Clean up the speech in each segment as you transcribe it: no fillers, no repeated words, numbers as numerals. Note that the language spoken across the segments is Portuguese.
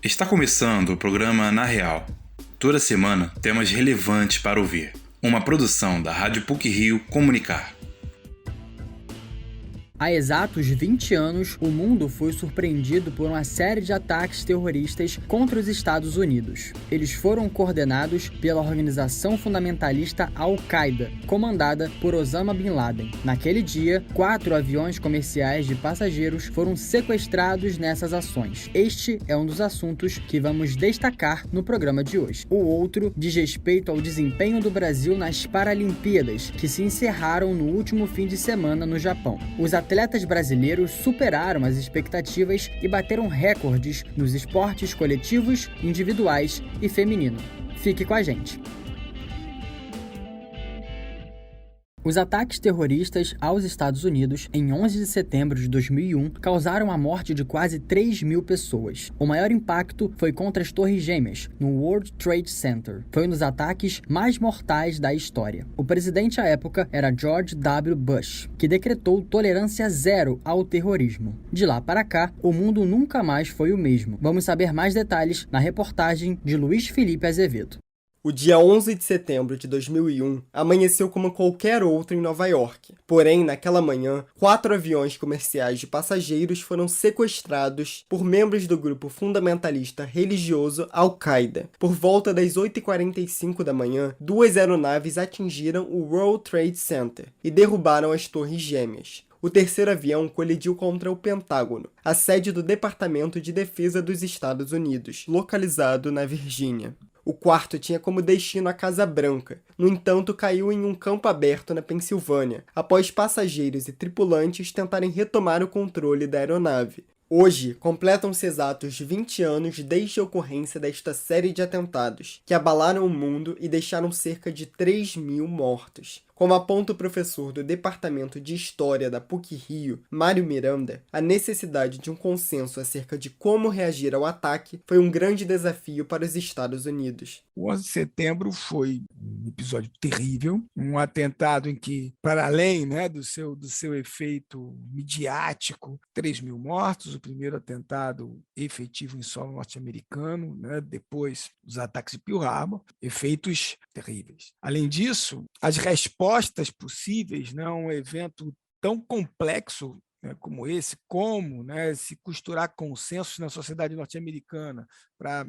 Está começando o programa Na Real. Toda semana, temas relevantes para ouvir. Uma produção da Rádio PUC-Rio Comunicar. Há exatos 20 anos, o mundo foi surpreendido por uma série de ataques terroristas contra os Estados Unidos. Eles foram coordenados pela organização fundamentalista Al-Qaeda, comandada por Osama Bin Laden. Naquele dia, 4 aviões comerciais de passageiros foram sequestrados nessas ações. Este é um dos assuntos que vamos destacar no programa de hoje. O outro diz respeito ao desempenho do Brasil nas Paralimpíadas, que se encerraram no último fim de semana no Japão. Os atletas brasileiros superaram as expectativas e bateram recordes nos esportes coletivos, individuais e feminino. Fique com a gente! Os ataques terroristas aos Estados Unidos em 11 de setembro de 2001 causaram a morte de quase 3.000 pessoas. O maior impacto foi contra as Torres Gêmeas, no World Trade Center. Foi um dos ataques mais mortais da história. O presidente à época era George W. Bush, que decretou tolerância zero ao terrorismo. De lá para cá, o mundo nunca mais foi o mesmo. Vamos saber mais detalhes na reportagem de Luiz Felipe Azevedo. O dia 11 de setembro de 2001 amanheceu como qualquer outro em Nova York. Porém, naquela manhã, 4 aviões comerciais de passageiros foram sequestrados por membros do grupo fundamentalista religioso Al-Qaeda. Por volta das 8h45 da manhã, 2 aeronaves atingiram o World Trade Center e derrubaram as Torres Gêmeas. O terceiro avião colidiu contra o Pentágono, a sede do Departamento de Defesa dos Estados Unidos, localizado na Virgínia. O quarto tinha como destino a Casa Branca. No entanto, caiu em um campo aberto na Pensilvânia, após passageiros e tripulantes tentarem retomar o controle da aeronave. Hoje, completam-se exatos 20 anos desde a ocorrência desta série de atentados, que abalaram o mundo e deixaram cerca de 3.000 mortos. Como aponta o professor do Departamento de História da PUC-Rio, Mário Miranda, a necessidade de um consenso acerca de como reagir ao ataque foi um grande desafio para os Estados Unidos. O 11 de setembro foi um episódio terrível, um atentado em que, para além, do seu efeito midiático, 3.000 mortos, o primeiro atentado efetivo em solo norte-americano, depois os ataques de Pearl Harbor, efeitos terríveis. Além disso, as respostas possíveis, um evento tão complexo como esse, se costurar consensos na sociedade norte-americana para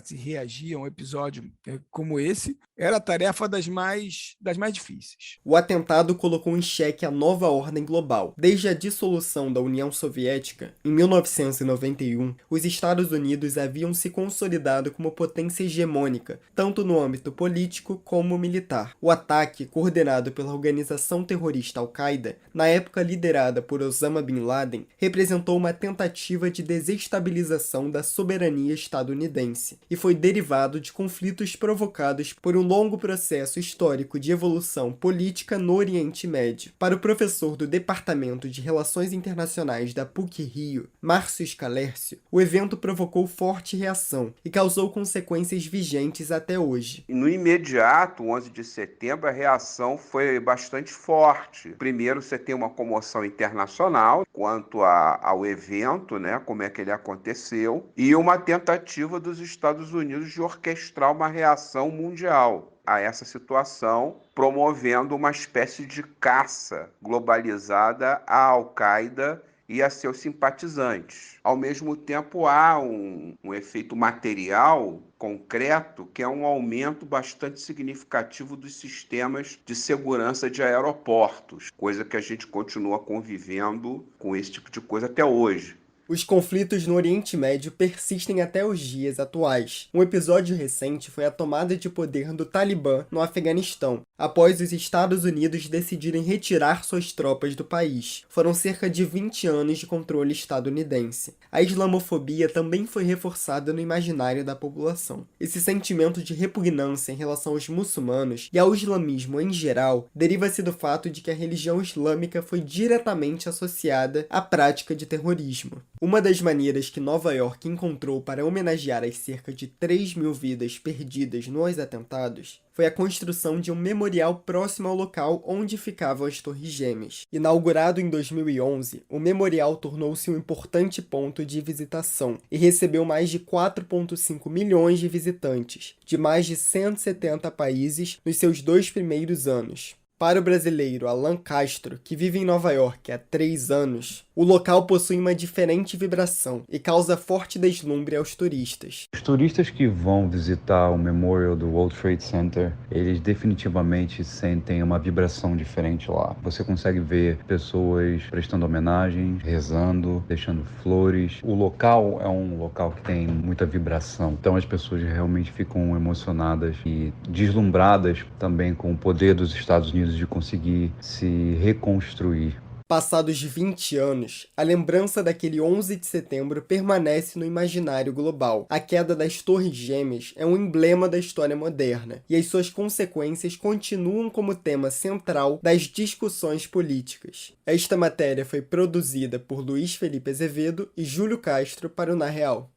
se reagir a um episódio como esse, era a tarefa das mais difíceis. O atentado colocou em xeque a nova ordem global. Desde a dissolução da União Soviética, em 1991, os Estados Unidos haviam se consolidado como potência hegemônica, tanto no âmbito político como militar. O ataque, coordenado pela organização terrorista Al-Qaeda, na época liderada por Osama Bin Laden, representou uma tentativa de desestabilização da soberania estadunidense e foi derivado de conflitos provocados por um longo processo histórico de evolução política no Oriente Médio. Para o professor do Departamento de Relações Internacionais da PUC-Rio, Márcio Scalércio, o evento provocou forte reação e causou consequências vigentes até hoje. No imediato, 11 de setembro, a reação foi bastante forte. Primeiro, você tem uma comoção internacional quanto ao evento, como é que ele aconteceu, e uma tentativa dos Estados Unidos de orquestrar uma reação mundial a essa situação, promovendo uma espécie de caça globalizada à Al-Qaeda e a seus simpatizantes. Ao mesmo tempo, há um efeito material concreto, que é um aumento bastante significativo dos sistemas de segurança de aeroportos, coisa que a gente continua convivendo com esse tipo de coisa até hoje. Os conflitos no Oriente Médio persistem até os dias atuais. Um episódio recente foi a tomada de poder do Talibã no Afeganistão, após os Estados Unidos decidirem retirar suas tropas do país. Foram cerca de 20 anos de controle estadunidense. A islamofobia também foi reforçada no imaginário da população. Esse sentimento de repugnância em relação aos muçulmanos e ao islamismo em geral deriva-se do fato de que a religião islâmica foi diretamente associada à prática de terrorismo. Uma das maneiras que Nova York encontrou para homenagear as cerca de 3.000 vidas perdidas nos atentados foi a construção de um memorial próximo ao local onde ficavam as Torres Gêmeas. Inaugurado em 2011, o memorial tornou-se um importante ponto de visitação e recebeu mais de 4,5 milhões de visitantes, de mais de 170 países nos seus 2 primeiros anos. Para o brasileiro Alan Castro, que vive em Nova York há 3 anos, o local possui uma diferente vibração e causa forte deslumbre aos turistas. Os turistas que vão visitar o Memorial do World Trade Center, eles definitivamente sentem uma vibração diferente lá. Você consegue ver pessoas prestando homenagem, rezando, deixando flores. O local é um local que tem muita vibração, então as pessoas realmente ficam emocionadas e deslumbradas também com o poder dos Estados Unidos de conseguir se reconstruir. Passados 20 anos, a lembrança daquele 11 de setembro permanece no imaginário global. A queda das Torres Gêmeas é um emblema da história moderna, e as suas consequências continuam como tema central das discussões políticas. Esta matéria foi produzida por Luiz Felipe Azevedo e Júlio Castro para o Na Real.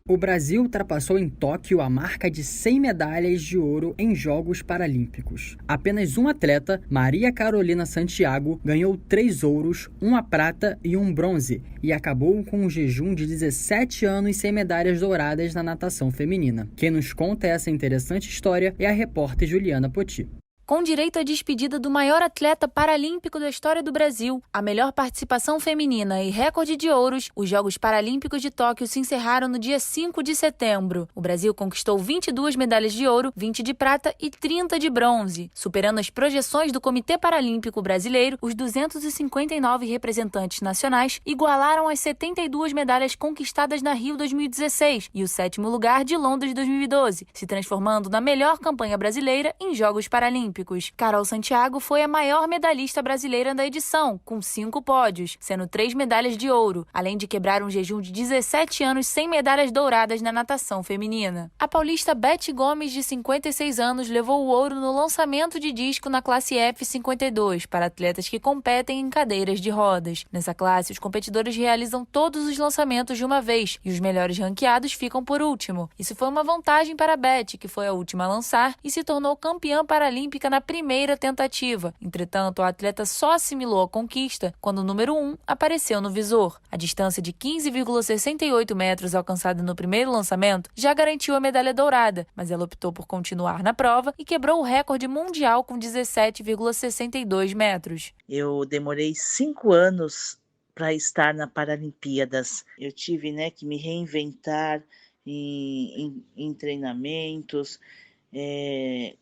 O Brasil ultrapassou em Tóquio a marca de 100 medalhas de ouro em Jogos Paralímpicos. Apenas um atleta, Maria Carolina Santiago, ganhou 3 ouros, 1 prata e 1 bronze, e acabou com um jejum de 17 anos sem medalhas douradas na natação feminina. Quem nos conta essa interessante história é a repórter Juliana Poti. Com direito à despedida do maior atleta paralímpico da história do Brasil, a melhor participação feminina e recorde de ouros, os Jogos Paralímpicos de Tóquio se encerraram no dia 5 de setembro. O Brasil conquistou 22 medalhas de ouro, 20 de prata e 30 de bronze. Superando as projeções do Comitê Paralímpico Brasileiro, os 259 representantes nacionais igualaram as 72 medalhas conquistadas na Rio 2016 e o 7º lugar de Londres 2012, se transformando na melhor campanha brasileira em Jogos Paralímpicos. Carol Santiago foi a maior medalhista brasileira da edição, com 5 pódios, sendo 3 medalhas de ouro, além de quebrar um jejum de 17 anos sem medalhas douradas na natação feminina. A paulista Beth Gomes, de 56 anos, levou o ouro no lançamento de disco na classe F52, para atletas que competem em cadeiras de rodas. Nessa classe, os competidores realizam todos os lançamentos de uma vez, e os melhores ranqueados ficam por último. Isso foi uma vantagem para a Beth, que foi a última a lançar e se tornou campeã paralímpica na primeira tentativa. Entretanto, a atleta só assimilou a conquista quando o número 1 apareceu no visor. A distância de 15,68 metros alcançada no primeiro lançamento já garantiu a medalha dourada, mas ela optou por continuar na prova e quebrou o recorde mundial com 17,62 metros. Eu demorei 5 anos para estar na Paralimpíadas. Eu tive, que me reinventar em treinamentos,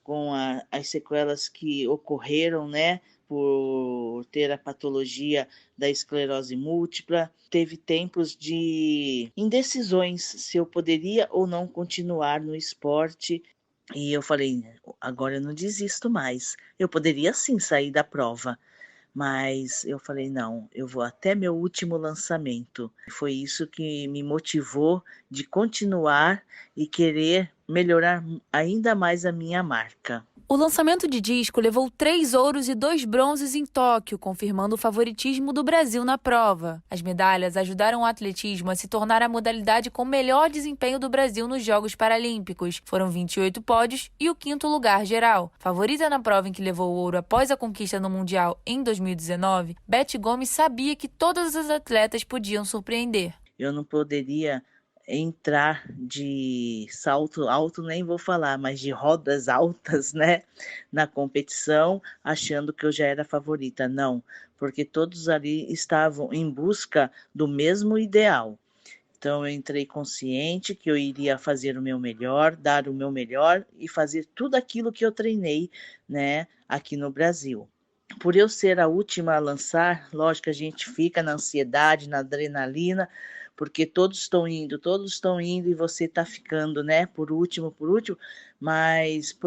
com as sequelas que ocorreram, por ter a patologia da esclerose múltipla. Teve tempos de indecisões se eu poderia ou não continuar no esporte. E eu falei, agora eu não desisto mais. Eu poderia sim sair da prova, mas eu falei, não, eu vou até meu último lançamento. Foi isso que me motivou de continuar e querer melhorar ainda mais a minha marca. O lançamento de disco levou 3 ouros e 2 bronzes em Tóquio, confirmando o favoritismo do Brasil na prova. As medalhas ajudaram o atletismo a se tornar a modalidade com melhor desempenho do Brasil nos Jogos Paralímpicos. Foram 28 pódios e o 5º lugar geral. Favorita na prova em que levou o ouro após a conquista no Mundial em 2019, Beth Gomes sabia que todas as atletas podiam surpreender. Eu não poderia entrar de salto alto, nem vou falar, mas de rodas altas, na competição, achando que eu já era favorita. Não, porque todos ali estavam em busca do mesmo ideal. Então eu entrei consciente que eu iria fazer o meu melhor, dar o meu melhor e fazer tudo aquilo que eu treinei, aqui no Brasil. Por eu ser a última a lançar, lógico que a gente fica na ansiedade, na adrenalina, porque todos estão indo e você está ficando, por último, mas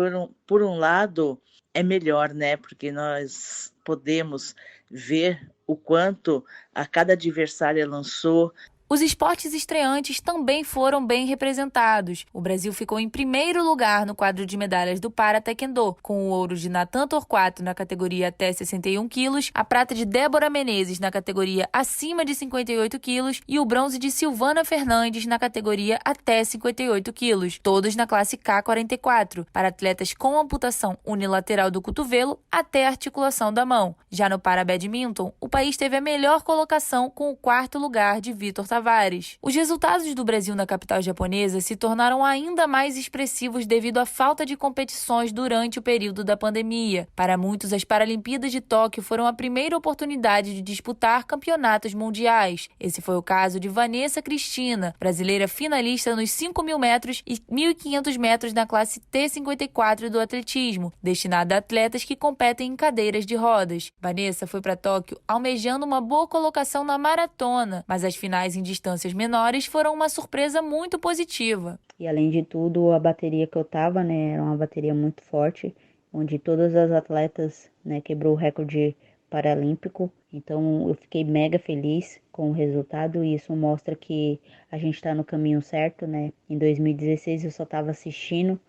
por um lado é melhor, porque nós podemos ver o quanto a cada adversária lançou. Os esportes estreantes também foram bem representados. O Brasil ficou em primeiro lugar no quadro de medalhas do Para-Taekwondo, com o ouro de Nathan Torquato na categoria até 61 quilos, a prata de Débora Menezes na categoria acima de 58 quilos e o bronze de Silvana Fernandes na categoria até 58 quilos, todos na classe K44, para atletas com amputação unilateral do cotovelo até a articulação da mão. Já no Para-Badminton, o país teve a melhor colocação com o quarto lugar de Vitor Tavares. Os resultados do Brasil na capital japonesa se tornaram ainda mais expressivos devido à falta de competições durante o período da pandemia. Para muitos, as Paralimpíadas de Tóquio foram a primeira oportunidade de disputar campeonatos mundiais. Esse foi o caso de Vanessa Cristina, brasileira finalista nos 5.000 metros e 1.500 metros na classe T54 do atletismo, destinada a atletas que competem em cadeiras de rodas. Vanessa foi para Tóquio almejando uma boa colocação na maratona, mas as finais em distâncias menores foram uma surpresa muito positiva. E além de tudo, a bateria que eu tava, era uma bateria muito forte, onde todas as atletas, quebrou o recorde paralímpico. Então eu fiquei mega feliz com o resultado e isso mostra que a gente está no caminho certo, Em 2016 eu só estava assistindo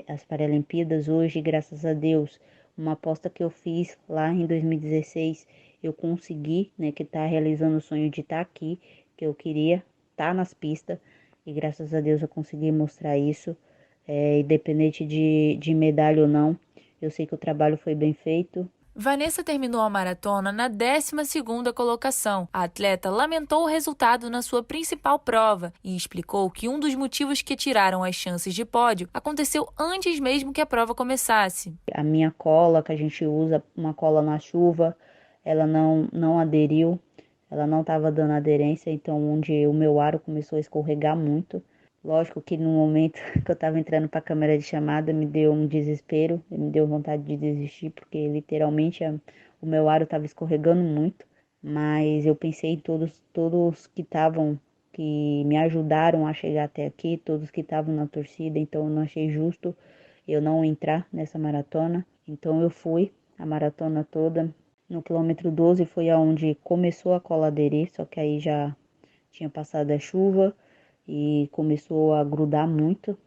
as Paralimpíadas. Hoje, graças a Deus, uma aposta que eu fiz lá em 2016, eu consegui, que tá realizando o sonho de estar aqui, que eu queria estar nas pistas, e graças a Deus eu consegui mostrar isso, independente de medalha ou não, eu sei que o trabalho foi bem feito. Vanessa terminou a maratona na 12ª colocação. A atleta lamentou o resultado na sua principal prova e explicou que um dos motivos que tiraram as chances de pódio aconteceu antes mesmo que a prova começasse. A minha cola, que a gente usa, uma cola na chuva, ela não aderiu, ela não estava dando aderência, então onde o meu aro começou a escorregar muito. Lógico que no momento que eu estava entrando para a câmera de chamada me deu um desespero, me deu vontade de desistir, porque literalmente o meu aro estava escorregando muito, mas eu pensei em todos que me ajudaram a chegar até aqui, todos que estavam na torcida, então eu não achei justo eu não entrar nessa maratona. Então eu fui a maratona toda. No quilômetro 12 foi aonde começou a cola aderir, só que aí já tinha passado a chuva e começou a grudar muito,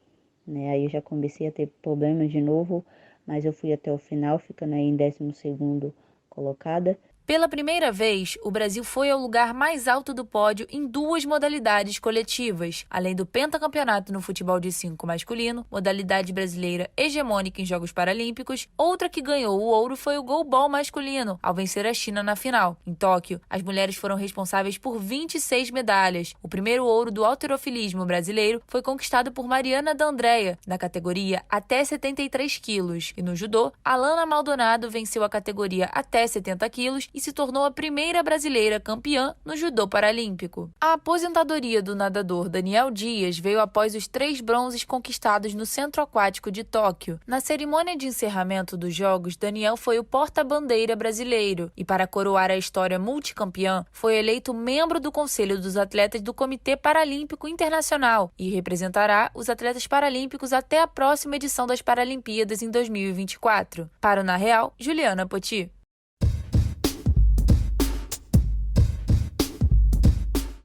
Aí eu já comecei a ter problemas de novo, mas eu fui até o final, ficando aí em 12º colocada. Pela primeira vez, o Brasil foi ao lugar mais alto do pódio em 2 modalidades coletivas. Além do pentacampeonato no futebol de 5 masculino, modalidade brasileira hegemônica em Jogos Paralímpicos, outra que ganhou o ouro foi o goalball masculino, ao vencer a China na final. Em Tóquio, as mulheres foram responsáveis por 26 medalhas. O primeiro ouro do halterofilismo brasileiro foi conquistado por Mariana D'Andrea, na categoria até 73 quilos. E no judô, Alana Maldonado venceu a categoria até 70 quilos e se tornou a primeira brasileira campeã no judô paralímpico. A aposentadoria do nadador Daniel Dias veio após os 3 bronzes conquistados no Centro Aquático de Tóquio. Na cerimônia de encerramento dos Jogos, Daniel foi o porta-bandeira brasileiro e, para coroar a história multicampeã, foi eleito membro do Conselho dos Atletas do Comitê Paralímpico Internacional e representará os atletas paralímpicos até a próxima edição das Paralimpíadas em 2024. Para o Na Real, Juliana Poti.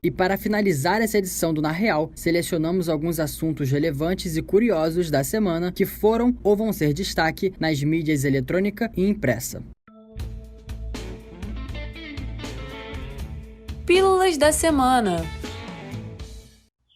E para finalizar essa edição do Na Real, selecionamos alguns assuntos relevantes e curiosos da semana que foram ou vão ser destaque nas mídias eletrônica e impressa. Pílulas da semana.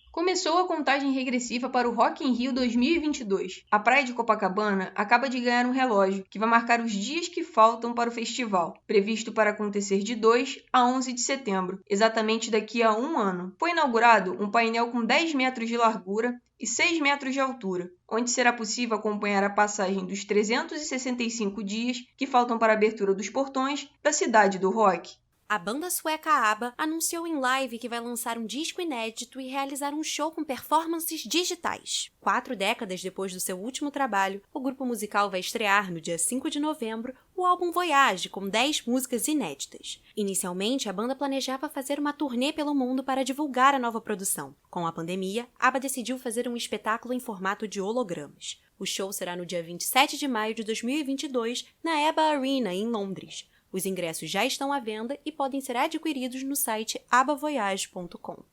Começou a contagem regressiva para o Rock in Rio 2022. A praia de Copacabana acaba de ganhar um relógio que vai marcar os dias que faltam para o festival, previsto para acontecer de 2 a 11 de setembro, exatamente daqui a um ano. Foi inaugurado um painel com 10 metros de largura e 6 metros de altura, onde será possível acompanhar a passagem dos 365 dias que faltam para a abertura dos portões da cidade do rock. A banda sueca ABBA anunciou em live que vai lançar um disco inédito e realizar um show com performances digitais. 4 décadas depois do seu último trabalho, o grupo musical vai estrear no dia 5 de novembro o álbum Voyage, com 10 músicas inéditas. Inicialmente, a banda planejava fazer uma turnê pelo mundo para divulgar a nova produção. Com a pandemia, ABBA decidiu fazer um espetáculo em formato de hologramas. O show será no dia 27 de maio de 2022, na EBA Arena, em Londres. Os ingressos já estão à venda e podem ser adquiridos no site abavoyage.com.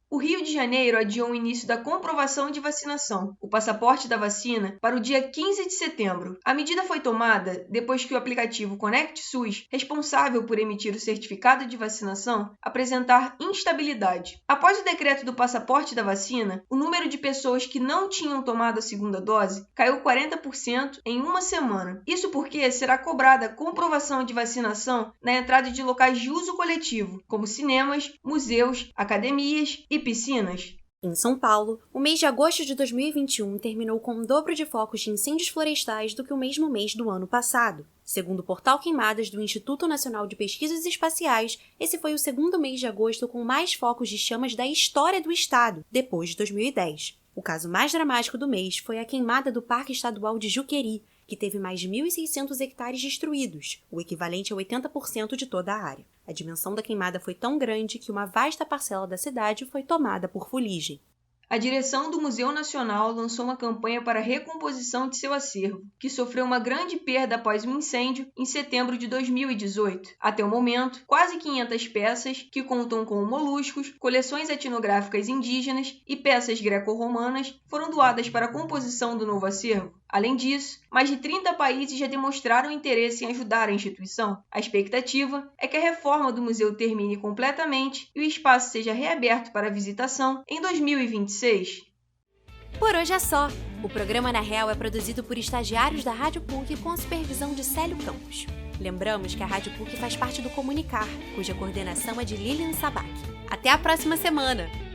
O Rio de Janeiro adiou o início da comprovação de vacinação, o passaporte da vacina, para o dia 15 de setembro. A medida foi tomada depois que o aplicativo Conect SUS, responsável por emitir o certificado de vacinação, apresentar instabilidade. Após o decreto do passaporte da vacina, o número de pessoas que não tinham tomado a segunda dose caiu 40% em uma semana. Isso porque será cobrada a comprovação de vacinação na entrada de locais de uso coletivo, como cinemas, museus, academias e piscinas. Em São Paulo, o mês de agosto de 2021 terminou com o dobro de focos de incêndios florestais do que o mesmo mês do ano passado. Segundo o portal Queimadas do Instituto Nacional de Pesquisas Espaciais, esse foi o segundo mês de agosto com mais focos de chamas da história do estado, depois de 2010. O caso mais dramático do mês foi a queimada do Parque Estadual de Juqueri, que teve mais de 1.600 hectares destruídos, o equivalente a 80% de toda a área. A dimensão da queimada foi tão grande que uma vasta parcela da cidade foi tomada por fuligem. A direção do Museu Nacional lançou uma campanha para a recomposição de seu acervo, que sofreu uma grande perda após um incêndio em setembro de 2018. Até o momento, quase 500 peças, que contam com moluscos, coleções etnográficas indígenas e peças greco-romanas, foram doadas para a composição do novo acervo. Além disso, mais de 30 países já demonstraram interesse em ajudar a instituição. A expectativa é que a reforma do museu termine completamente e o espaço seja reaberto para visitação em 2026. Por hoje é só. O programa Na Real é produzido por estagiários da Rádio PUC com a supervisão de Célio Campos. Lembramos que a Rádio PUC faz parte do Comunicar, cuja coordenação é de Lilian Sabac. Até a próxima semana!